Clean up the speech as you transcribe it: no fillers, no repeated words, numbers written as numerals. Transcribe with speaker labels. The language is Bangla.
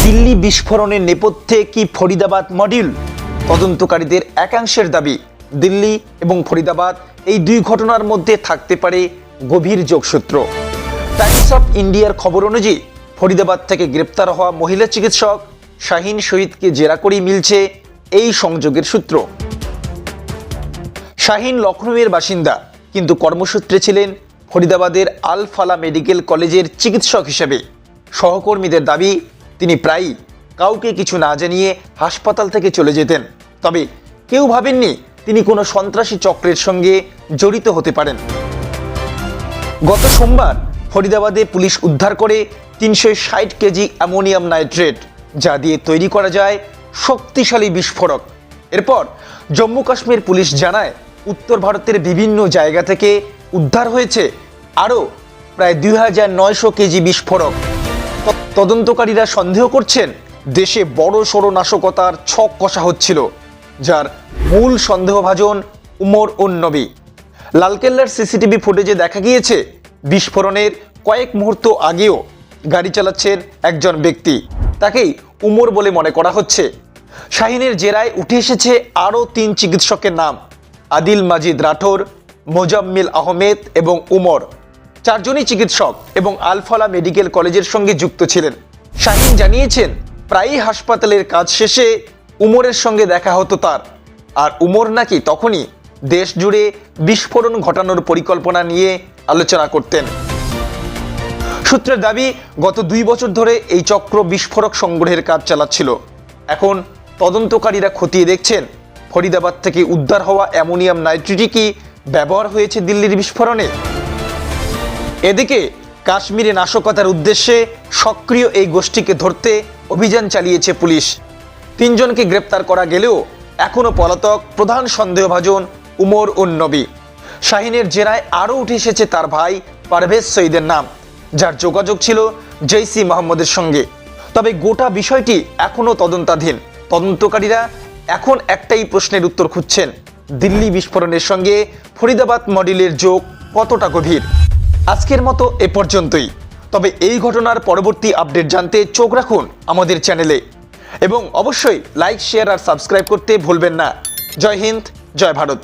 Speaker 1: দিল্লি বিস্ফোরণের নেপথ্যে কি ফরিদাবাদ মডিউল? তদন্তকারীদের একাংশের দাবি দিল্লি এবং ফরিদাবাদ এই দুই ঘটনার মধ্যে থাকতে পারে গভীর যোগসূত্র। টাইমস অফ ইন্ডিয়ার খবর অনুযায়ী ফরিদাবাদ থেকে গ্রেপ্তার হওয়া মহিলা চিকিৎসক শাহিন শহীদকে জেরা করেই মিলছে এই সংযোগের সূত্র। শাহিন লখনউয়ের বাসিন্দা, কিন্তু কর্মসূত্রে ছিলেন ফরিদাবাদের আল ফালা মেডিকেল কলেজের চিকিৎসক হিসেবে। সহকর্মীদের দাবি তিনি প্রায়ই কাউকে কিছু না জানিয়ে হাসপাতাল থেকে চলে যেতেন। তবে কেউ ভাবেননি তিনি কোনো সন্ত্রাসী চক্রের সঙ্গে জড়িত হতে পারেন। গত সোমবার ফরিদাবাদে পুলিশ উদ্ধার করে 360 কেজি অ্যামোনিয়াম নাইট্রেট, যা দিয়ে তৈরি করা যায় শক্তিশালী বিস্ফোরক। এরপর জম্মু কাশ্মীর পুলিশ জানায় উত্তর ভারতের বিভিন্ন জায়গা থেকে উদ্ধার হয়েছে আরও প্রায় 2900 কেজি বিস্ফোরক। তদন্তকারীরা সন্দেহ করছেন দেশে বড় সড়ো নাশকতার ছক কষা হচ্ছিল, যার মূল সন্দেহভাজন উমর উন নবী। লালকেল্লার সিসিটিভি ফুটেজে দেখা গিয়েছে বিস্ফোরণের কয়েক মুহূর্ত আগেও গাড়ি চালাচ্ছেন একজন ব্যক্তি, তাকেই উমর বলে মনে করা হচ্ছে। শাহিনের জেরায় উঠে এসেছে আরও 3 চিকিৎসকের নাম: আদিল মাজিদ রাঠোর, মোজাম্মিল আহমেদ এবং উমর। 4 জনই চিকিৎসক এবং আলফালা মেডিকেল কলেজের সঙ্গে যুক্ত ছিলেন। শাহিন জানিয়েছেন প্রায়ই হাসপাতালের কাজ শেষে উমরের সঙ্গে দেখা হতো তার, আর উমর নাকি তখনই দেশ জুড়ে বিস্ফোরণ ঘটানোর পরিকল্পনা নিয়ে আলোচনা করতেন। সূত্রের দাবি গত 2 বছর ধরে এই চক্র বিস্ফোরক সংগ্রহের কাজ চালাচ্ছিল। এখন তদন্তকারীরা খতিয়ে দেখছেন ফরিদাবাদ থেকে উদ্ধার হওয়া অ্যামোনিয়াম নাইট্রেটই কি ব্যবহার হয়েছে দিল্লির বিস্ফোরণে। এদিকে কাশ্মীরে নাশকতার উদ্দেশ্যে সক্রিয় এই গোষ্ঠীকে ধরতে অভিযান চালিয়েছে পুলিশ। 3 জনকে গ্রেপ্তার করা গেলেও এখনও পলাতক প্রধান সন্দেহভাজন উমর উন নবী। শাহিনের জেরায় আরও উঠে এসেছে তার ভাই পারভেজ সঈদের নাম, যার যোগাযোগ ছিল জৈশ ই মোহাম্মদের সঙ্গে। তবে গোটা বিষয়টি এখনও তদন্তাধীন। তদন্তকারীরা এখন একটাই প্রশ্নের উত্তর খুঁজছেন: দিল্লি বিস্ফোরণের সঙ্গে ফরিদাবাদ মডেলের যোগ কতটা গভীর। আজকের মতো এ পর্যন্তই। তবে এই ঘটনার পরবর্তী আপডেট জানতে চোখ রাখুন আমাদের চ্যানেলে, এবং অবশ্যই লাইক, শেয়ার আর সাবস্ক্রাইব করতে ভুলবেন না। জয় হিন্দ, জয় ভারত।